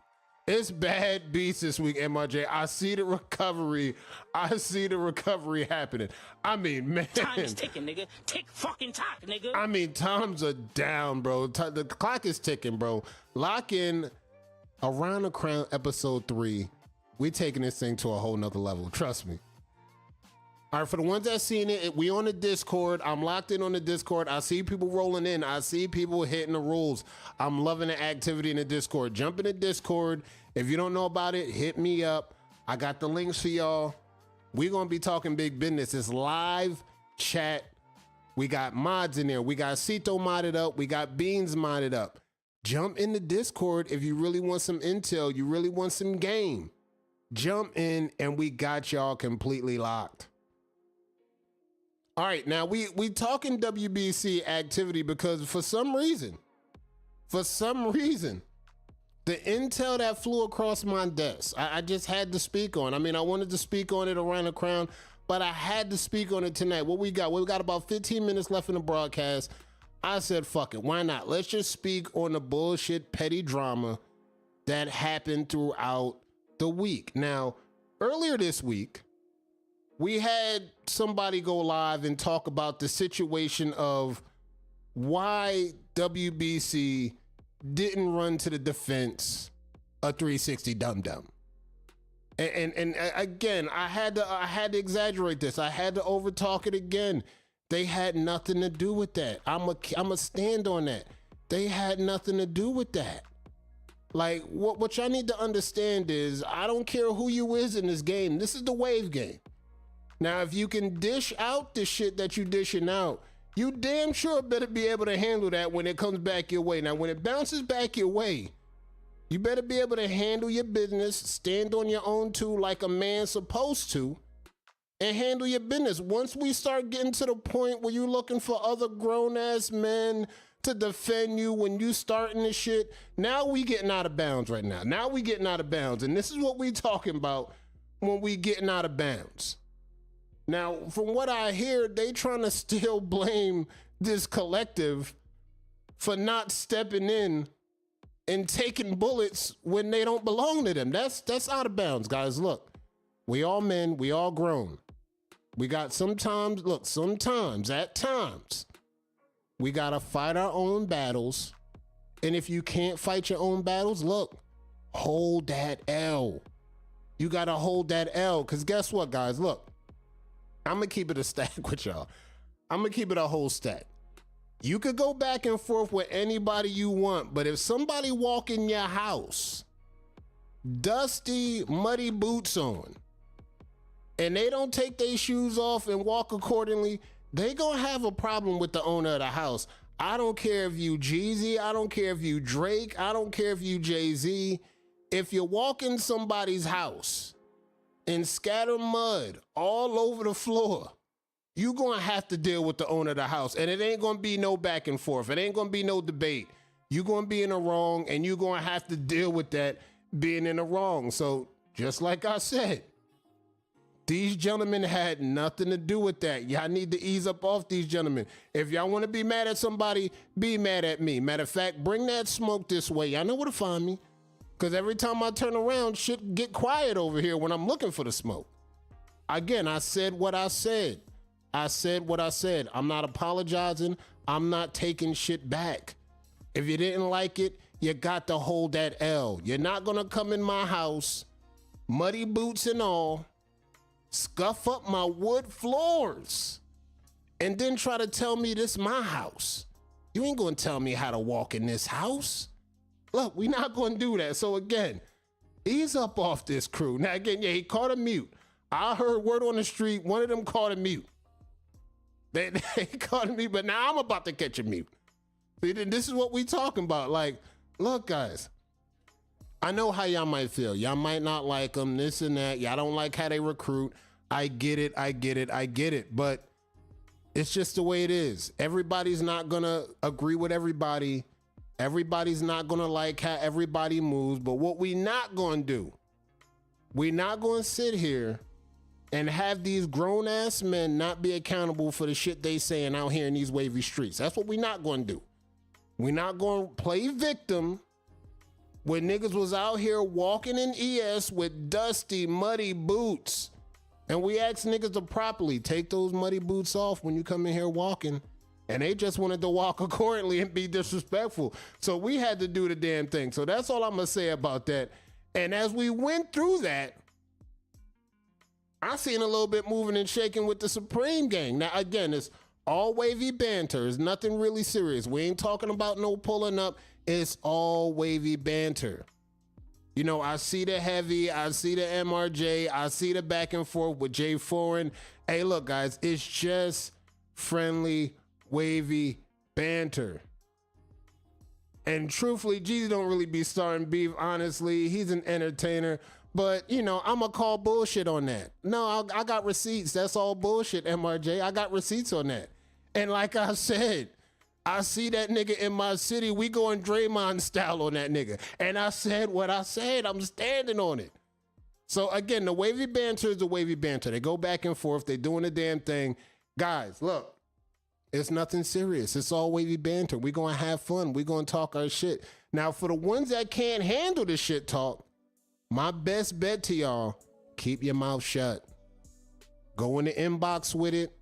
Speaker 1: It's bad beats this week, MRJ. I see the recovery. I see the recovery happening. I mean, man.
Speaker 2: Time is ticking, nigga. Tick fucking tock, nigga.
Speaker 1: I mean, times are down, bro. The clock is ticking, bro. Lock in Around the Crown episode 3. We taking this thing to a whole nother level. Trust me. All right, for the ones that seen it, we on the Discord. I'm locked in on the Discord. I see people rolling in. I see people hitting the rules. I'm loving the activity in the Discord. Jump in the Discord. If you don't know about it, hit me up. I got the links for y'all. We're going to be talking big business. It's live chat. We got mods in there. We got Cito modded up. We got Beans modded up. Jump in the Discord if you really want some intel. You really want some game. Jump in and we got y'all completely locked. All right, now we talking WBC activity because for some reason, the intel that flew across my desk, I just had to speak on. I mean, I wanted to speak on it around the crown, but I had to speak on it tonight. What we got? We got about 15 minutes left in the broadcast. I said, fuck it, why not? Let's just speak on the bullshit petty drama that happened throughout the week. Now, earlier this week, we had somebody go live and talk about the situation of why WBC didn't run to the defense a 360 dum-dum. And again, I had to exaggerate this. I had to overtalk it again. They had nothing to do with that. I'm a stand on that. They had nothing to do with that. Like, what y'all need to understand is, I don't care who you is in this game. This is the wave game. Now, if you can dish out the shit that you dishing out, you damn sure better be able to handle that when it comes back your way. Now, when it bounces back your way, you better be able to handle your business, stand on your own two like a man's supposed to, and handle your business. Once we start getting to the point where you're looking for other grown-ass men to defend you when you starting this shit, now we getting out of bounds right now. Now we getting out of bounds, and this is what we talking about when we getting out of bounds. Now, from what I hear, they trying to still blame this collective for not stepping in and taking bullets when they don't belong to them. That's out of bounds, guys. Look, we all men, we all grown. We got sometimes, at times, we gotta fight our own battles. And if you can't fight your own battles, look, hold that L. You gotta hold that L, because guess what, guys? Look, I'm gonna keep it a stack with y'all. I'm gonna keep it a whole stack. You could go back and forth with anybody you want, but if somebody walk in your house, dusty, muddy boots on, and they don't take their shoes off and walk accordingly, they gonna have a problem with the owner of the house. I don't care if you Jeezy, I don't care if you Drake, I don't care if you Jay-Z. If you walk in somebody's house and scatter mud all over the floor, you gonna have to deal with the owner of the house, and it ain't gonna be no back and forth. It ain't gonna be no debate. You gonna be in the wrong, and you gonna have to deal with that being in the wrong. So just like I said, these gentlemen had nothing to do with that. Y'all need to ease up off these gentlemen. If y'all want to be mad at somebody, be mad at me. Matter of fact, bring that smoke this way. Y'all know where to find me. Because every time I turn around, shit get quiet over here when I'm looking for the smoke. Again, I said what I said. I said what I said. I'm not apologizing. I'm not taking shit back. If you didn't like it, you got to hold that L. You're not gonna come in my house, muddy boots and all, scuff up my wood floors, and then try to tell me this my house. You ain't gonna tell me how to walk in this house. Look, we not gonna do that. So again, ease up off this crew. Now again, yeah, he caught a mute. I heard word on the street, one of them caught a mute. They caught a mute, but now I'm about to catch a mute. See, this is what we talking about. Like, look, guys, I know how y'all might feel. Y'all might not like them, this and that. Y'all don't like how they recruit. I get it, I get it, I get it. But it's just the way it is. Everybody's not gonna agree with everybody. Everybody's not gonna like how everybody moves. But what we not gonna do, we not gonna sit here and have these grown ass men not be accountable for the shit they saying out here in these wavy streets. That's what we not gonna do. We not gonna play victim when niggas was out here walking in ES with dusty, muddy boots. And we asked niggas to properly take those muddy boots off when you come in here walking. And they just wanted to walk accordingly and be disrespectful. So we had to do the damn thing. So that's all I'm gonna say about that. And as we went through that, I seen a little bit moving and shaking with the Supreme gang. Now, again, it's all wavy banter. It's nothing really serious. We ain't talking about no pulling up. It's all wavy banter. You know, I see the heavy, I see the MRJ, I see the back and forth with Jay Foreign. Hey, look, guys, it's just friendly, wavy banter. And truthfully, Jeezy don't really be starting beef, honestly. He's an entertainer. But, you know, I'm going to call bullshit on that. No, I got receipts. That's all bullshit, MRJ. I got receipts on that. And like I said, I see that nigga in my city. We going Draymond style on that nigga. And I said what I said. I'm standing on it. So, again, the wavy banter is the wavy banter. They go back and forth. They doing the damn thing. Guys, look, it's nothing serious. It's all wavy banter. We going to have fun. We going to talk our shit. Now, for the ones that can't handle the shit talk, my best bet to y'all, keep your mouth shut. Go in the inbox with it.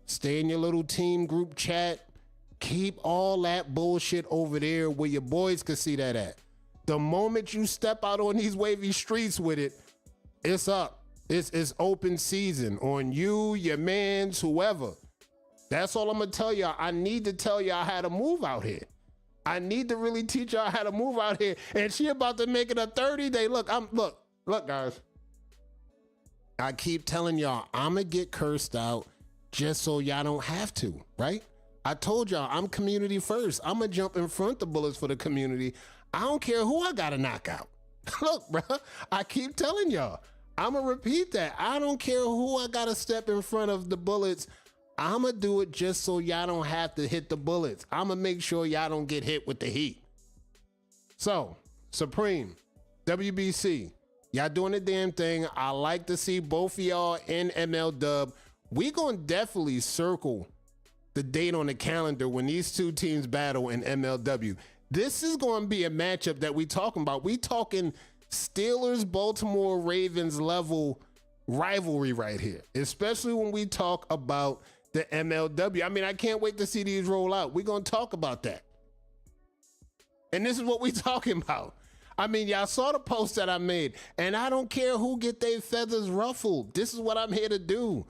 Speaker 1: Stay in your little team group chat. Keep all that bullshit over there where your boys can see that at. The moment you step out on these wavy streets with it, it's up. It's open season on you, your mans, whoever. That's all I'm gonna tell y'all. I need to tell y'all how to move out here. I need to really teach y'all how to move out here. And she about to make it a 30-day. Look, look, guys. I keep telling y'all, I'ma get cursed out just so y'all don't have to, right? I told y'all, I'm community first. I'ma jump in front of bullets for the community. I don't care who I gotta knock out. Look, bro, I keep telling y'all, I'ma repeat that. I don't care who I gotta step in front of the bullets. I'ma do it just so y'all don't have to hit the bullets. I'ma make sure y'all don't get hit with the heat. So, Supreme, WBC, y'all doing the damn thing. I like to see both of y'all in ML Dub. We gonna definitely circle the date on the calendar when these two teams battle in MLW. This is gonna be a matchup that we talking about. We talking Steelers, Baltimore Ravens level rivalry right here, especially when we talk about the MLW. I mean, I can't wait to see these roll out. We're going to talk about that. And this is what we talking about. I mean, y'all saw the post that I made, and I don't care who get their feathers ruffled. This is what I'm here to do.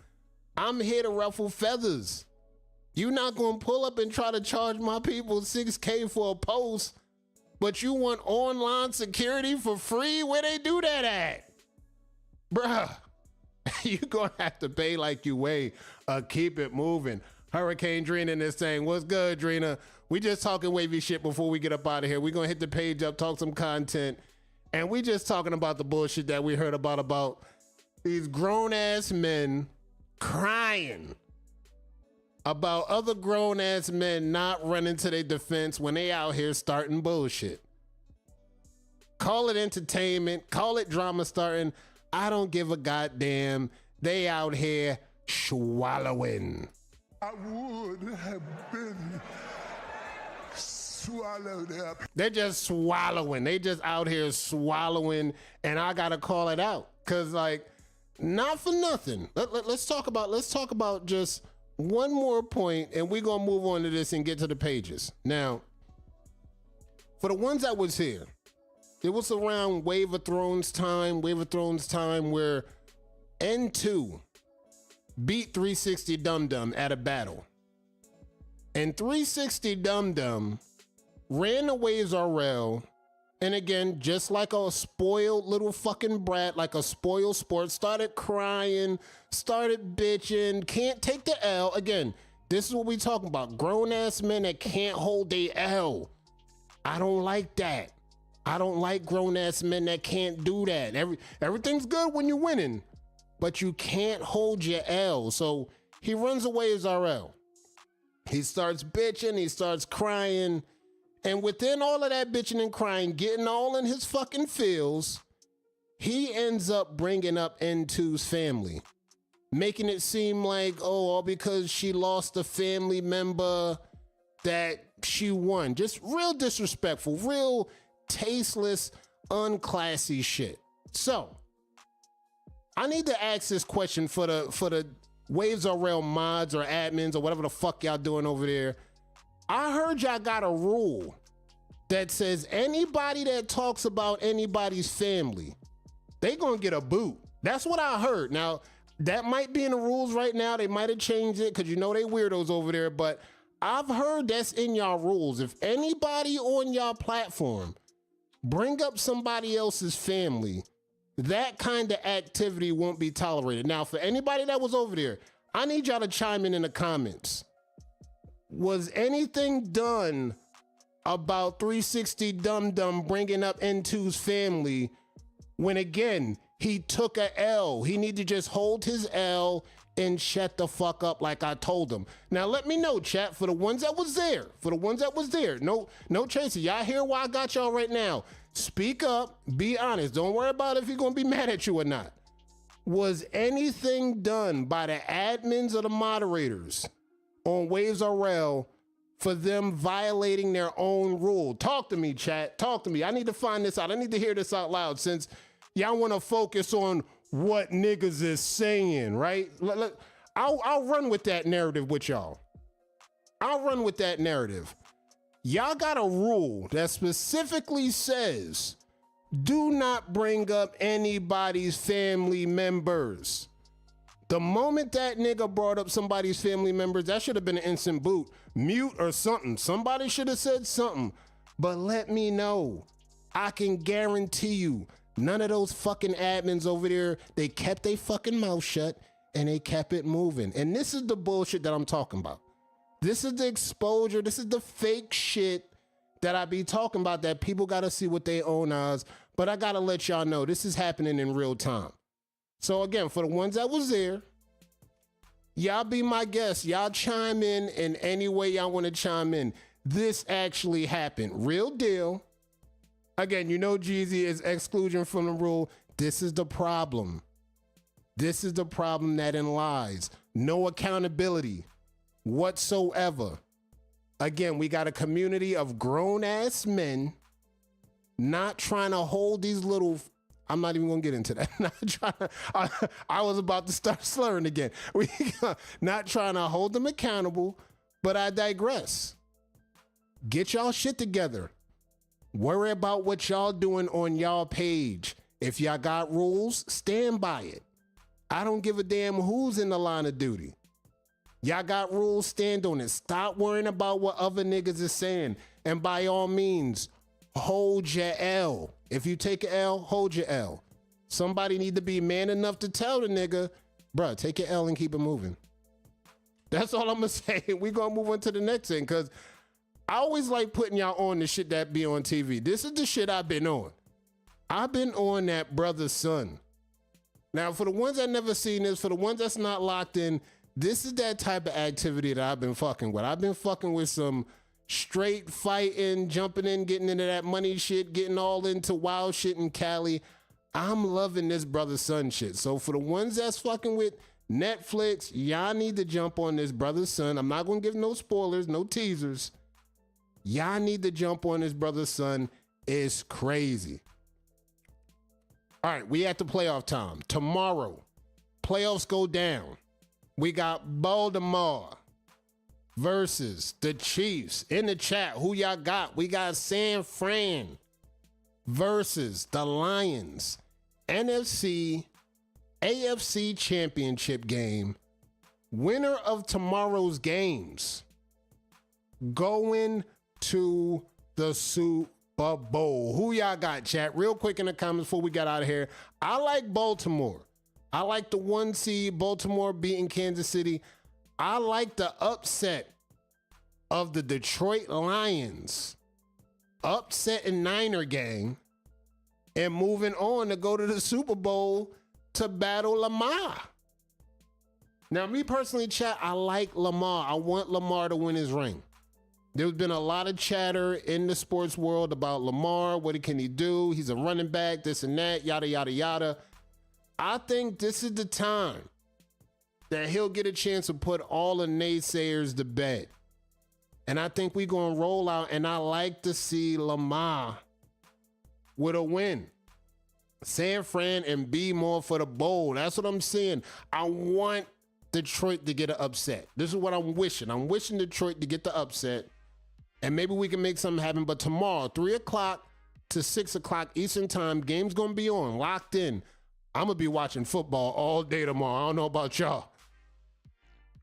Speaker 1: I'm here to ruffle feathers. You're not going to pull up and try to charge my people $6K for a post, but you want online security for free? Where they do that at? Bruh. You're going to have to pay like you weigh. Keep it moving. Hurricane Drina in this thing. What's good, Drina? We just talking wavy shit before we get up out of here. We're going to hit the page up, talk some content. And we just talking about the bullshit that we heard about these grown-ass men crying about other grown-ass men not running to their defense when they out here starting bullshit. Call it entertainment. Call it drama starting. I don't give a goddamn. They out here swallowing.
Speaker 3: I would have been swallowed up.
Speaker 1: They're just swallowing. They just out here swallowing, and I gotta call it out. Cause like, not for nothing. Let's talk about just one more point, and we're gonna move on to this and get to the pages. Now, for the ones that was here, it was around Wave of Thrones time where N2 beat 360 Dum Dum at a battle. And 360 Dum Dum ran the Waves RL, and again, just like a spoiled little fucking brat, like a spoiled sport, started crying, started bitching, can't take the L. Again, this is what we talking about. Grown-ass men that can't hold their L. I don't like that. I don't like grown-ass men that can't do that. Everything's good when you're winning, but you can't hold your L. So he runs away as RL. He starts bitching, he starts crying, and within all of that bitching and crying, getting all in his fucking feels, he ends up bringing up N2's family, making it seem like, oh, all because she lost a family member that she won. Just real disrespectful, real tasteless, unclassy shit. So I need to ask this question for the Waves RL mods or admins or whatever the fuck y'all doing over there. I heard y'all got a rule that says anybody that talks about anybody's family, they gonna get a boot. That's what I heard. Now, that might be in the rules right now. They might have changed it because you know they weirdos over there, but I've heard that's in y'all rules. If anybody on y'all platform bring up somebody else's family, that kind of activity won't be tolerated. Now, for anybody that was over there, I need y'all to chime in the comments. Was anything done about 360 Dum Dum bringing up N2's family when, again, he took a L? He need to just hold his L and shut the fuck up like I told him. Now, let me know, chat, for the ones that was there, no Tracy, y'all hear why I got y'all right now. Speak up, be honest. Don't worry about if he's gonna be mad at you or not. Was anything done by the admins or the moderators on Waves RL for them violating their own rule? Talk to me, chat. Talk to me. I need to find this out. I need to hear this out loud since y'all want to focus on what niggas is saying, right? I'll run with that narrative with y'all. I'll run with that narrative. Y'all got a rule that specifically says, do not bring up anybody's family members. The moment that nigga brought up somebody's family members, that should have been an instant boot, mute or something. Somebody should have said something, but let me know. I can guarantee you, none of those fucking admins over there, they kept their fucking mouth shut and they kept it moving. And this is the bullshit that I'm talking about. This is the exposure. This is the fake shit that I be talking about that people got to see with their own eyes. But I got to let y'all know this is happening in real time. So again, for the ones that was there, y'all be my guests. Y'all chime in any way y'all want to chime in. This actually happened. Real deal. Again, you know Jeezy is exclusion from the rule. This is the problem. This is the problem that in lies. No accountability whatsoever. Again, we got a community of grown-ass men not trying to hold these little... I'm not even gonna get into that. Not trying to, I was about to start slurring again. We not trying to hold them accountable, but I digress. Get y'all shit together. Worry about what y'all doing on y'all page. If y'all got rules, stand by it. I don't give a damn who's in the line of duty. Y'all got rules, stand on it. Stop worrying about what other niggas is saying. And by all means, hold your L. If you take an L, hold your L. Somebody need to be man enough to tell the nigga, bruh, take your L and keep it moving. That's all I'm gonna say. We gonna move on to the next thing, because I always like putting y'all on the shit that be on TV. This is the shit I've been on. I've been on that brother son. Now, for the ones that never seen this, for the ones that's not locked in, this is that type of activity that I've been fucking with. I've been fucking with some straight fighting, jumping in, getting into that money shit, getting all into wild shit in Cali. I'm loving this brother son shit. So for the ones that's fucking with Netflix, y'all need to jump on this brother son. I'm not gonna give no spoilers, no teasers. Y'all need to jump on this brother's son. It's crazy. All right, we at the playoff time. Tomorrow, playoffs go down. We got Baltimore versus the Chiefs. In the chat, who y'all got? We got San Fran versus the Lions. NFC, AFC championship game. Winner of tomorrow's games going to the Super Bowl. Who y'all got, chat? Real quick in the comments before we get out of here. I like Baltimore. I like the 1 seed, Baltimore beating Kansas City. I like the upset of the Detroit Lions upsetting Niner gang and moving on to go to the Super Bowl to battle Lamar. Now, me personally, chat, I like Lamar. I want Lamar to win his ring. There's been a lot of chatter in the sports world about Lamar. What can he do? He's a running back, this and that, yada, yada, yada. I think this is the time that he'll get a chance to put all the naysayers to bed. And I think we're going to roll out, and I like to see Lamar with a win. San Fran and be more for the bowl. That's what I'm saying. I want Detroit to get an upset. This is what I'm wishing. I'm wishing Detroit to get the upset, and maybe we can make something happen. But tomorrow, 3 o'clock to 6 o'clock Eastern time, game's going to be on, locked in. I'm going to be watching football all day tomorrow. I don't know about y'all.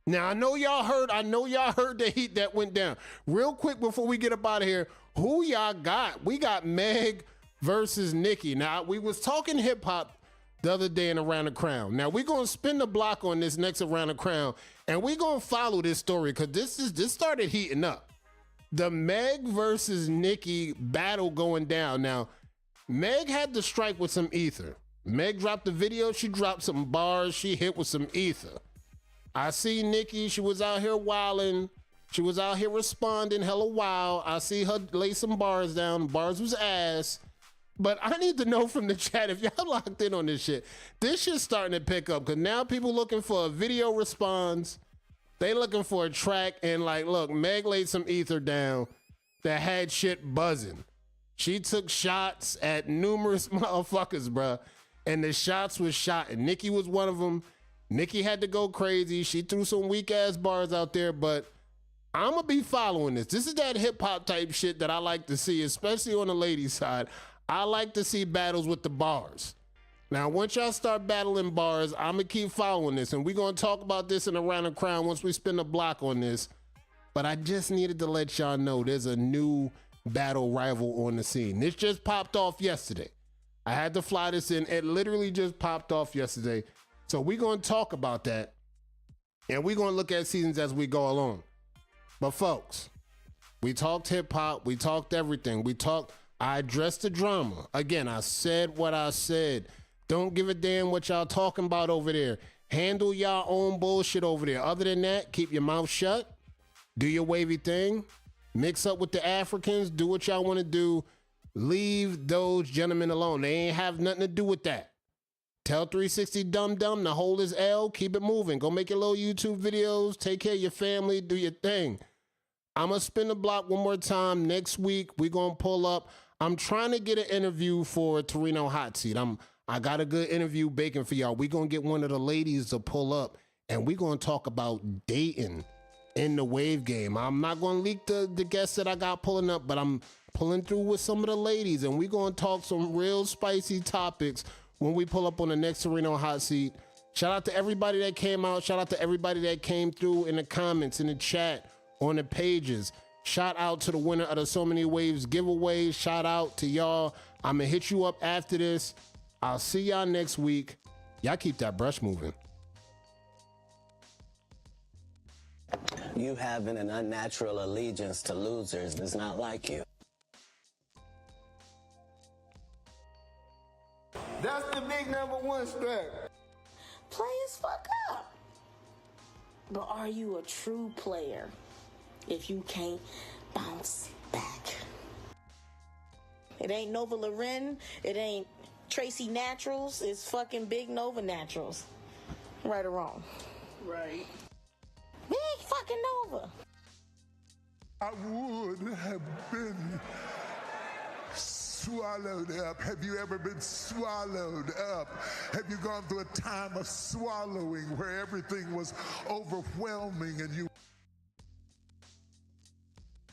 Speaker 1: Now, I know y'all heard the heat that went down. Real quick before we get up out of here, who y'all got? We got Meg versus Nicki. Now, we was talking hip hop the other day in Around the Crown. Now, we're going to spin the block on this next Around the Crown, and we're going to follow this story because this started heating up. The Meg versus Nicki battle going down. Now, Meg had to strike with some ether. Meg dropped the video. She dropped some bars. She hit with some ether. I see Nicki. She was out here wilding. She was out here responding hella wild. I see her lay some bars down. Bars was ass. But I need to know from the chat if y'all locked in on this shit. This shit's starting to pick up because now people looking for a video response. They looking for a track, and like, look, Meg laid some ether down that had shit buzzing. She took shots at numerous motherfuckers, bruh. And the shots was shot, and Nicki was one of them. Nicki had to go crazy. She threw some weak ass bars out there, but I'm gonna be following this. This is that hip hop type shit that I like to see, especially on the ladies' side. I like to see battles with the bars. Now, once y'all start battling bars, I'm gonna keep following this, and we're gonna talk about this in Around the Crown once we spin the block on this. But I just needed to let y'all know there's a new battle rival on the scene. This just popped off yesterday. I had to fly this in. It literally just popped off yesterday. So we're going to talk about that, and we're going to look at seasons as we go along. But folks, we talked hip hop. We talked everything. I addressed the drama. Again, I said what I said. Don't give a damn what y'all talking about over there. Handle y'all own bullshit over there. Other than that, keep your mouth shut. Do your wavy thing. Mix up with the Africans. Do what y'all want to do. Leave those gentlemen alone. They ain't have nothing to do with that. Tell 360 Dum Dum to hold his L. Keep it moving. Go make your little YouTube videos. Take care of your family. Do your thing. I'm going to spin the block one more time. Next week, we're going to pull up. I'm trying to get an interview for Torino Hot Seat. I got a good interview baking for y'all. We're going to get one of the ladies to pull up, and we're going to talk about dating in the wave game. I'm not going to leak the guests that I got pulling up, but I'm pulling through with some of the ladies, and we're going to talk some real spicy topics when we pull up on the next Torino Hot Seat. Shout out to everybody that came out. Shout out to everybody that came through in the comments, in the chat, on the pages. Shout out to the winner of the So Many Waves giveaway. Shout out to y'all. I'm going to hit you up after this. I'll see y'all next week. Y'all keep that brush moving.
Speaker 3: You having an unnatural allegiance to losers does not like you.
Speaker 4: That's the big #1 strap.
Speaker 5: Play as fuck up. But are you a true player if you can't bounce back? It ain't Nova Loren. It ain't Tracy Naturals. It's fucking Big Nova Naturals. Right or wrong?
Speaker 6: Right.
Speaker 5: Big fucking Nova.
Speaker 6: I would have been swallowed up. Have you ever been swallowed up? Have you gone through a time of swallowing where everything was overwhelming and you